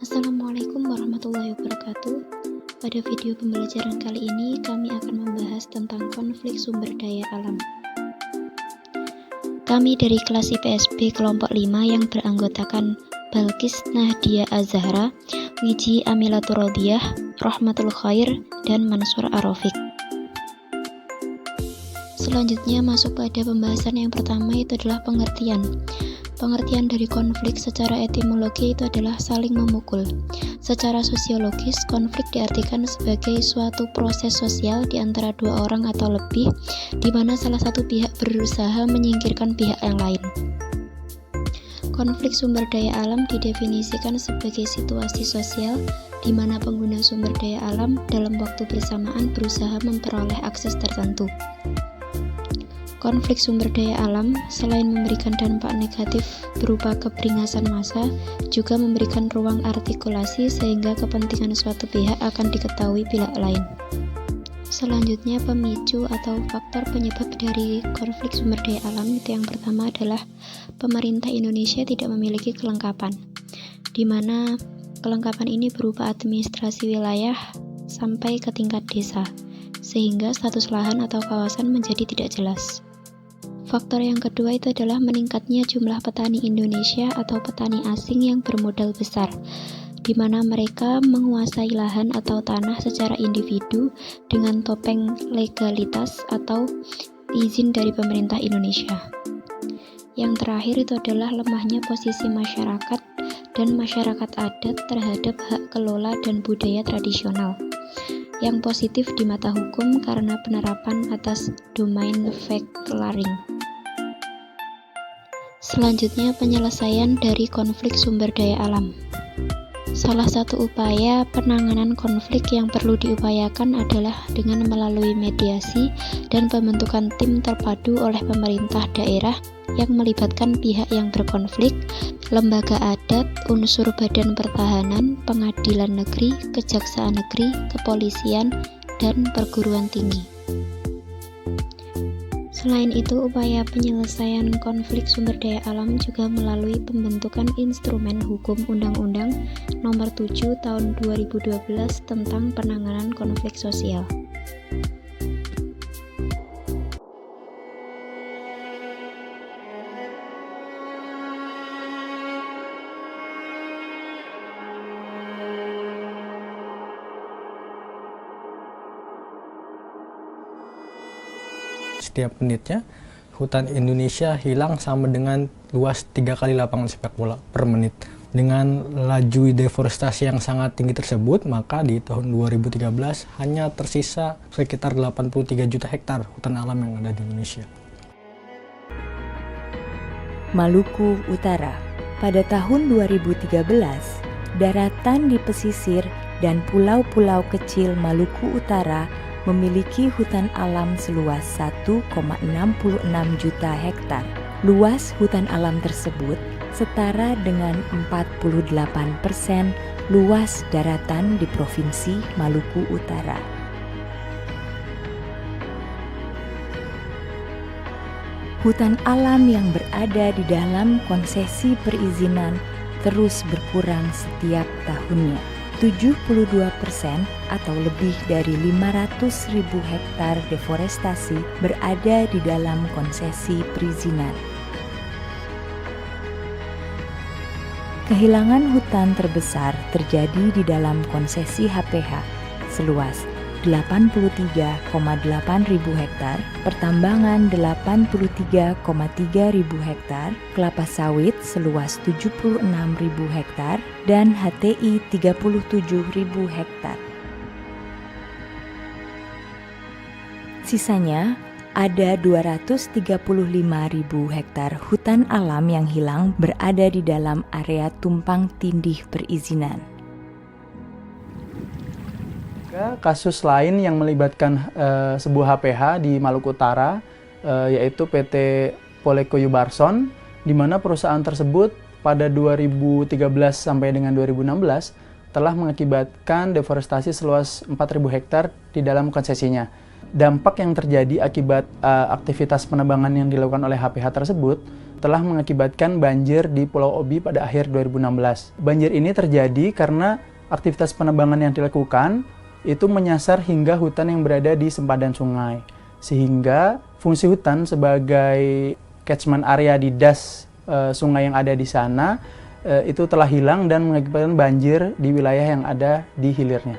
Assalamualaikum warahmatullahi wabarakatuh. Pada video pembelajaran kali ini, kami akan membahas tentang konflik sumber daya alam. Kami dari kelas IPSB kelompok 5 yang beranggotakan Balkis Nahdia Az-Zahra, Wiji Amilatur Rodiyah, Rahmatul Khair, dan Mansur Arofik. Selanjutnya masuk pada pembahasan yang pertama, yaitu adalah pengertian. Pengertian dari konflik secara etimologi itu adalah saling memukul. Secara sosiologis, konflik diartikan sebagai suatu proses sosial di antara dua orang atau lebih, di mana salah satu pihak berusaha menyingkirkan pihak yang lain. Konflik sumber daya alam didefinisikan sebagai situasi sosial di mana pengguna sumber daya alam dalam waktu bersamaan berusaha memperoleh akses tertentu. Konflik sumber daya alam selain memberikan dampak negatif berupa keberingasan massa, juga memberikan ruang artikulasi sehingga kepentingan suatu pihak akan diketahui pihak lain. Selanjutnya, pemicu atau faktor penyebab dari konflik sumber daya alam itu yang pertama adalah pemerintah Indonesia tidak memiliki kelengkapan, di mana kelengkapan ini berupa administrasi wilayah sampai ke tingkat desa, sehingga status lahan atau kawasan menjadi tidak jelas. Faktor yang kedua itu adalah meningkatnya jumlah petani Indonesia atau petani asing yang bermodal besar, di mana mereka menguasai lahan atau tanah secara individu dengan topeng legalitas atau izin dari pemerintah Indonesia. Yang terakhir itu adalah lemahnya posisi masyarakat dan masyarakat adat terhadap hak kelola dan budaya tradisional, yang positif di mata hukum karena penerapan atas domain fact-clearing. Selanjutnya, penyelesaian dari konflik sumber daya alam. Salah satu upaya penanganan konflik yang perlu diupayakan adalah dengan melalui mediasi dan pembentukan tim terpadu oleh pemerintah daerah yang melibatkan pihak yang berkonflik, lembaga adat, unsur badan pertahanan, pengadilan negeri, kejaksaan negeri, kepolisian, dan perguruan tinggi. Selain itu, upaya penyelesaian konflik sumber daya alam juga melalui pembentukan instrumen hukum Undang-Undang Nomor 7 Tahun 2012 tentang penanganan konflik sosial. Setiap menitnya, hutan Indonesia hilang sama dengan luas 3 kali lapangan sepak bola per menit. Dengan laju deforestasi yang sangat tinggi tersebut, maka di tahun 2013 hanya tersisa sekitar 83 juta hektar hutan alam yang ada di Indonesia. Maluku Utara. Pada tahun 2013, daratan di pesisir dan pulau-pulau kecil Maluku Utara memiliki hutan alam seluas 1,66 juta hektar. Luas hutan alam tersebut setara dengan 48% luas daratan di Provinsi Maluku Utara. Hutan alam yang berada di dalam konsesi perizinan terus berkurang setiap tahunnya. 72% atau lebih dari 500.000 hektar deforestasi berada di dalam konsesi perizinan. Kehilangan hutan terbesar terjadi di dalam konsesi HPH seluas 83,8 ribu hektar, pertambangan 83,3 ribu hektar, kelapa sawit seluas 76 ribu hektar, dan HTI 37 ribu hektar. Sisanya ada 235 ribu hektar hutan alam yang hilang berada di dalam area tumpang tindih perizinan. Kasus lain yang melibatkan sebuah HPH di Maluku Utara, yaitu PT Polekoyu Barson, di mana perusahaan tersebut pada 2013 sampai dengan 2016 telah mengakibatkan deforestasi seluas 4.000 hektar di dalam konsesinya. Dampak yang terjadi akibat aktivitas penebangan yang dilakukan oleh HPH tersebut telah mengakibatkan banjir di Pulau Obi pada akhir 2016. Banjir ini terjadi karena aktivitas penebangan yang dilakukan itu menyasar hingga hutan yang berada di sempadan sungai. Sehingga fungsi hutan sebagai catchment area di das sungai yang ada di sana itu telah hilang dan mengakibatkan banjir di wilayah yang ada di hilirnya.